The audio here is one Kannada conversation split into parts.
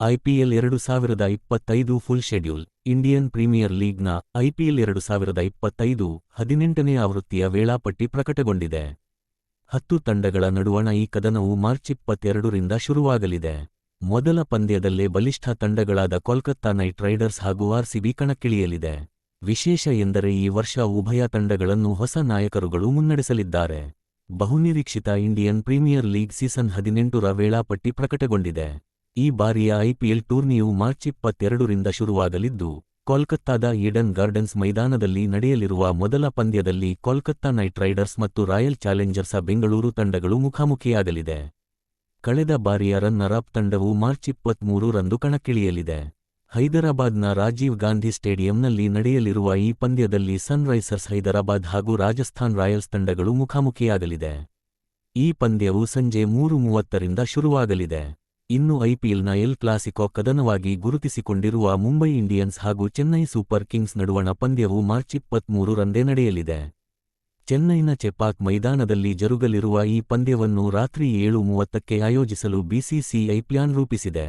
IPL 2025 full schedule. Indian premier ಲೀಗ್ನ ಐಪಿಎಲ್ 2025 18ನೇ ಆವೃತ್ತಿಯ ವೇಳಾಪಟ್ಟಿ ಪ್ರಕಟಗೊಂಡಿದೆ. 10 ತಂಡಗಳ ನಡುವಣ ಈ ಕದನವು ಮಾರ್ಚ್ 22ರಿಂದ ಶುರುವಾಗಲಿದೆ. ಮೊದಲ ಪಂದ್ಯದಲ್ಲೇ ಬಲಿಷ್ಠ ತಂಡಗಳಾದ ಕೋಲ್ಕತ್ತಾ ನೈಟ್ ರೈಡರ್ಸ್ ಹಾಗೂ ಆರ್ಸಿಬಿ ಕಣಕ್ಕಿಳಿಯಲಿದೆ. ವಿಶೇಷ ಎಂದರೆ ಈ ವರ್ಷ ಉಭಯ ತಂಡಗಳನ್ನು ಹೊಸ ನಾಯಕರುಗಳು ಮುನ್ನಡೆಸಲಿದ್ದಾರೆ. ಬಹುನಿರೀಕ್ಷಿತ ಇಂಡಿಯನ್ ಪ್ರೀಮಿಯರ್ ಲೀಗ್ ಸೀಸನ್ 18ರ ವೇಳಾಪಟ್ಟಿ ಪ್ರಕಟಗೊಂಡಿದೆ. ಈ ಬಾರಿಯ ಐಪಿಎಲ್ ಟೂರ್ನಿಯು ಮಾರ್ಚ್ 22ರಿಂದ ಶುರುವಾಗಲಿದ್ದು, ಕೋಲ್ಕತ್ತಾದ ಈಡನ್ ಗಾರ್ಡನ್ಸ್ ಮೈದಾನದಲ್ಲಿ ನಡೆಯಲಿರುವ ಮೊದಲ ಪಂದ್ಯದಲ್ಲಿ ಕೋಲ್ಕತ್ತಾ ನೈಟ್ ರೈಡರ್ಸ್ ಮತ್ತು ರಾಯಲ್ ಚಾಲೆಂಜರ್ಸ್ ಬೆಂಗಳೂರು ತಂಡಗಳು ಮುಖಾಮುಖಿಯಾಗಲಿದೆ. ಕಳೆದ ಬಾರಿಯ ರನ್ನರ್ ಅಪ್ ತಂಡವು ಮಾರ್ಚ್ 23ರಂದು ಕಣಕ್ಕಿಳಿಯಲಿದೆ. ಹೈದರಾಬಾದ್ನ ರಾಜೀವ್ ಗಾಂಧಿ ಸ್ಟೇಡಿಯಂನಲ್ಲಿ ನಡೆಯಲಿರುವ ಈ ಪಂದ್ಯದಲ್ಲಿ ಸನ್ ರೈಸರ್ಸ್ ಹೈದರಾಬಾದ್ ಹಾಗೂ ರಾಜಸ್ಥಾನ್ ರಾಯಲ್ಸ್ ತಂಡಗಳು ಮುಖಾಮುಖಿಯಾಗಲಿದೆ. ಈ ಪಂದ್ಯವು ಸಂಜೆ 3:30ರಿಂದ ಶುರುವಾಗಲಿದೆ. ಇನ್ನು ಐಪಿಎಲ್ನ ಎಲ್ ಕ್ಲಾಸಿಕೋ ಕದನವಾಗಿ ಗುರುತಿಸಿಕೊಂಡಿರುವ ಮುಂಬೈ ಇಂಡಿಯನ್ಸ್ ಹಾಗೂ ಚೆನ್ನೈ ಸೂಪರ್ ಕಿಂಗ್ಸ್ ನಡುವಣ ಪಂದ್ಯವು ಮಾರ್ಚ್ 23ರಂದೇ ನಡೆಯಲಿದೆ. ಚೆನ್ನೈನ ಚೆಪಾಕ್ ಮೈದಾನದಲ್ಲಿ ಜರುಗಲಿರುವ ಈ ಪಂದ್ಯವನ್ನು ರಾತ್ರಿ 7:30ಕ್ಕೆ ಆಯೋಜಿಸಲು ಬಿಸಿಸಿಐ ಪ್ಲಾನ್ ರೂಪಿಸಿದೆ.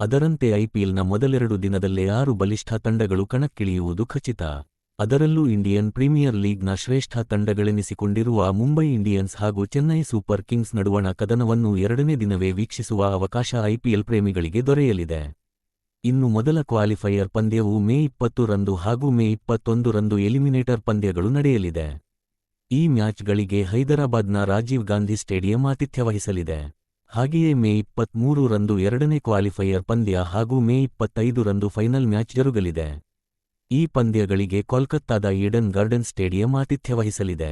ಅದರಂತೆ ಐಪಿಎಲ್ನ ಮೊದಲೆರಡು ದಿನದಲ್ಲೇ 6 ಬಲಿಷ್ಠ ತಂಡಗಳು ಕಣಕ್ಕಿಳಿಯುವುದು ಖಚಿತ. ಅದರಲ್ಲೂ ಇಂಡಿಯನ್ ಪ್ರೀಮಿಯರ್ ಲೀಗ್ನ ಶ್ರೇಷ್ಠ ತಂಡಗಳೆನಿಸಿಕೊಂಡಿರುವ ಮುಂಬೈ ಇಂಡಿಯನ್ಸ್ ಹಾಗೂ ಚೆನ್ನೈ ಸೂಪರ್ ಕಿಂಗ್ಸ್ ನಡುವಣ ಕದನವನ್ನು ಎರಡನೇ ದಿನವೇ ವೀಕ್ಷಿಸುವ ಅವಕಾಶ ಐಪಿಎಲ್ ಪ್ರೇಮಿಗಳಿಗೆ ದೊರೆಯಲಿದೆ. ಇನ್ನು ಮೊದಲ ಕ್ವಾಲಿಫೈಯರ್ ಪಂದ್ಯವು ಮೇ 20ರಂದು ಹಾಗೂ ಮೇ 21ರಂದು ಎಲಿಮಿನೇಟರ್ ಪಂದ್ಯಗಳು ನಡೆಯಲಿದೆ. ಈ ಮ್ಯಾಚ್ಗಳಿಗೆ ಹೈದರಾಬಾದ್ನ ರಾಜೀವ್ ಗಾಂಧಿ ಸ್ಟೇಡಿಯಂ ಆತಿಥ್ಯ ವಹಿಸಲಿದೆ. ಹಾಗೆಯೇ ಮೇ 23ರಂದು ಎರಡನೇ ಕ್ವಾಲಿಫೈಯರ್ ಪಂದ್ಯ ಹಾಗೂ ಮೇ 25ರಂದು ಫೈನಲ್ ಮ್ಯಾಚ್ ಜರುಗಲಿದೆ. ಈ ಪಂದ್ಯಗಳಿಗೆ ಕೋಲ್ಕತ್ತಾದ ಈಡನ್ ಗಾರ್ಡನ್ಸ್ ಸ್ಟೇಡಿಯಂ ಆತಿಥ್ಯ ವಹಿಸಲಿದೆ.